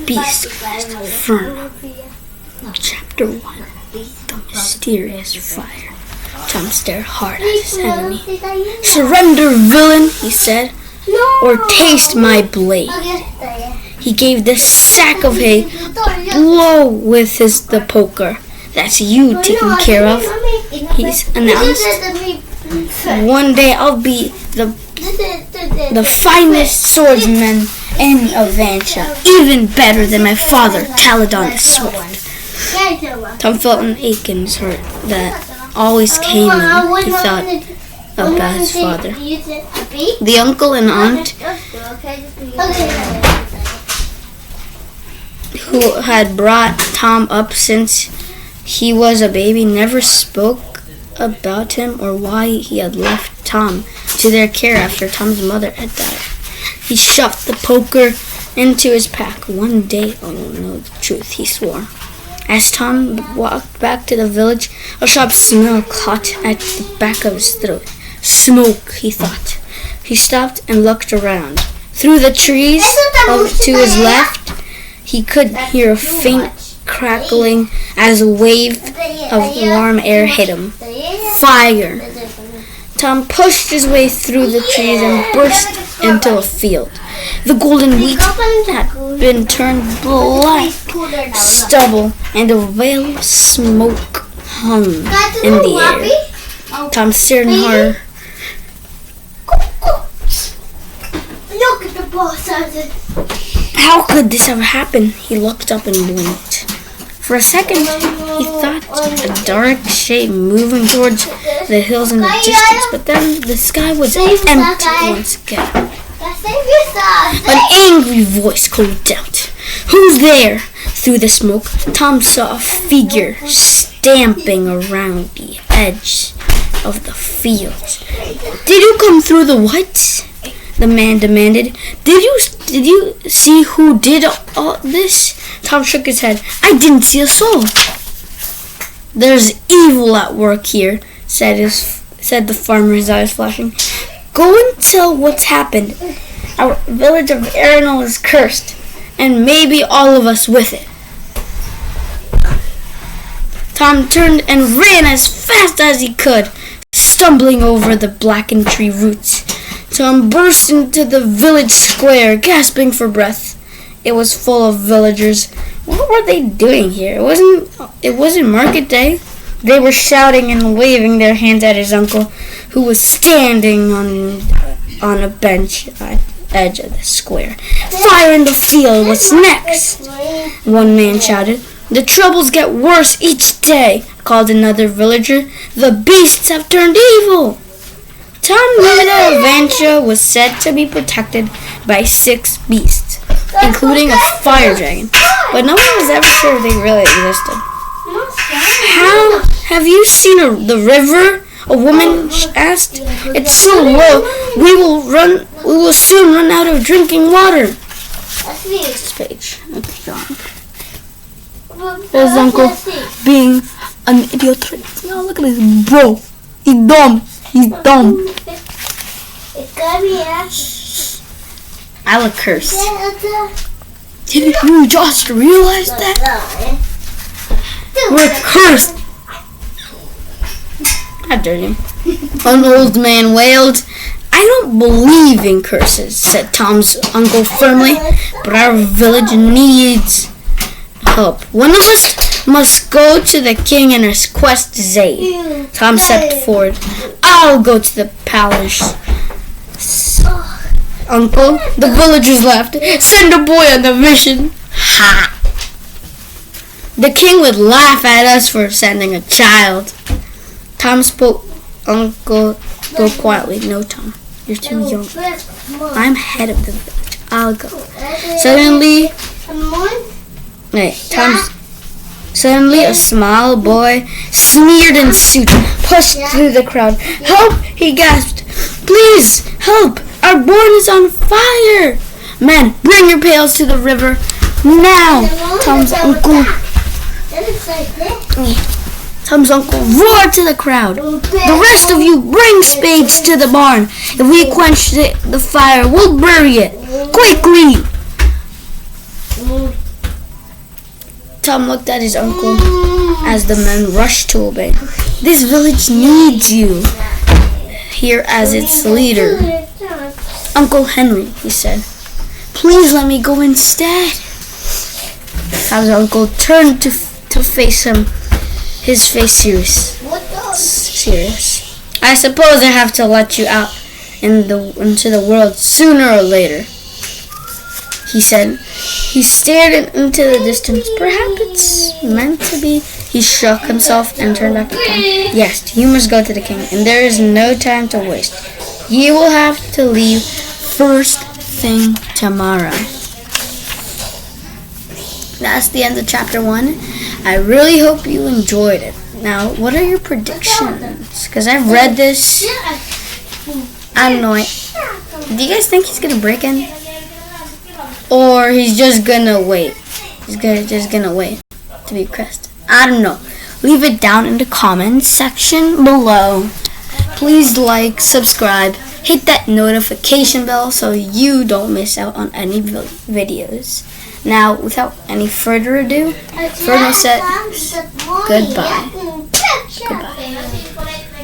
Beast Quest, Ferno. Chapter 1. The Mysterious Fire. Tom stared hard at his enemy. "Surrender, villain," he said, "or taste my blade." He gave the sack of hay a blow with the poker. "That's you taken care of," he announced. "One day I'll be the finest swordsman in Avancia, even better than my father, Taladon the Swift." Tom felt an ache in his heart that always came when he thought about his father. The uncle and aunt who had brought Tom up since he was a baby never spoke about him or why he had left Tom to their care after Tom's mother had died. He shoved the poker into his pack. "One day I'll know the truth," he swore. As Tom walked back to the village, a sharp smell caught at the back of his throat. "Smoke," he thought. He stopped and looked around. Through the trees to his left, he could hear a faint crackling as a wave of warm air hit him. Fire! Tom pushed his way through the trees and burst into a field. The golden wheat had been turned black stubble, and a veil of smoke hung in the air. Tom stared in horror. How could this ever happen? He looked up and blinked. For a second, he thought a dark shape moving towards the hills in the distance, but then the sky was empty once again. An angry voice called out, "Who's there?" Through the smoke, Tom saw a figure stamping around the edge of the field. "Did you come through the woods?" the man demanded. Did you see who did all this?" Tom shook his head. "I didn't see a soul." "There's evil at work here," said the farmer, his eyes flashing. "Go and tell what's happened. Our village of Ferno is cursed, and maybe all of us with it." Tom turned and ran as fast as he could, stumbling over the blackened tree roots. Tom burst into the village square, gasping for breath. It was full of villagers. What were they doing here? It wasn't market day. They were shouting and waving their hands at his uncle, who was standing on a bench at the edge of the square. "Fire in the field! What's next?" one man shouted. "The troubles get worse each day," called another villager. "The beasts have turned evil." Tom knew that Avancia was said to be protected by 6 beasts, including a fire dragon, but no one was ever sure if they really existed. Have you seen the river?" a woman asked. "It's so low, we will soon run out of drinking water." This page. Okay, John. There's Uncle being an idiot. No, look at this, bro. He's dumb. I look cursed. Didn't you just realize that? We're cursed. How dare you? An old man wailed. "I don't believe in curses," said Tom's uncle firmly, "but our village needs help. One of us must go to the king and request his aid." Tom stepped forward. "I'll go to the palace, Uncle." The villagers laughed. "Send a boy on the mission." "Ha! The king would laugh at us for sending a child." Tom spoke. Uncle, go quietly. "No, Tom, you're too young. I'm head of the village. I'll go." Suddenly, a small boy, smeared in soot, pushed through the crowd. "Help!" he gasped. "Please, help! Our barn is on fire!" "Men, bring your pails to the river now!" Tom's uncle roared to the crowd. "The rest of you, bring spades to the barn. If we quench the fire, we'll bury it. Quickly!" Tom looked at his uncle as the men rushed to obey. This village needs you here as its leader. Uncle Henry, he said, please let me go instead. Tom's uncle turned to face him, his face serious. I suppose I have to let you out into the world sooner or later, he said. He stared into the distance. Perhaps it's meant to be. He shook himself and turned back to Tom. Yes, you must go to the king, and there is no time to waste. You will have to leave first thing tomorrow. That's the end of chapter 1. I really hope you enjoyed it. Now, what are your predictions? Because I've read this. I don't know. Do you guys think he's going to break in? Or he's just going to wait? He's just going to wait to be crushed. I don't know. Leave it down in the comments section below. Please like, subscribe, hit that notification bell so you don't miss out on any videos. Now, without any further ado, Ferno says goodbye. Goodbye.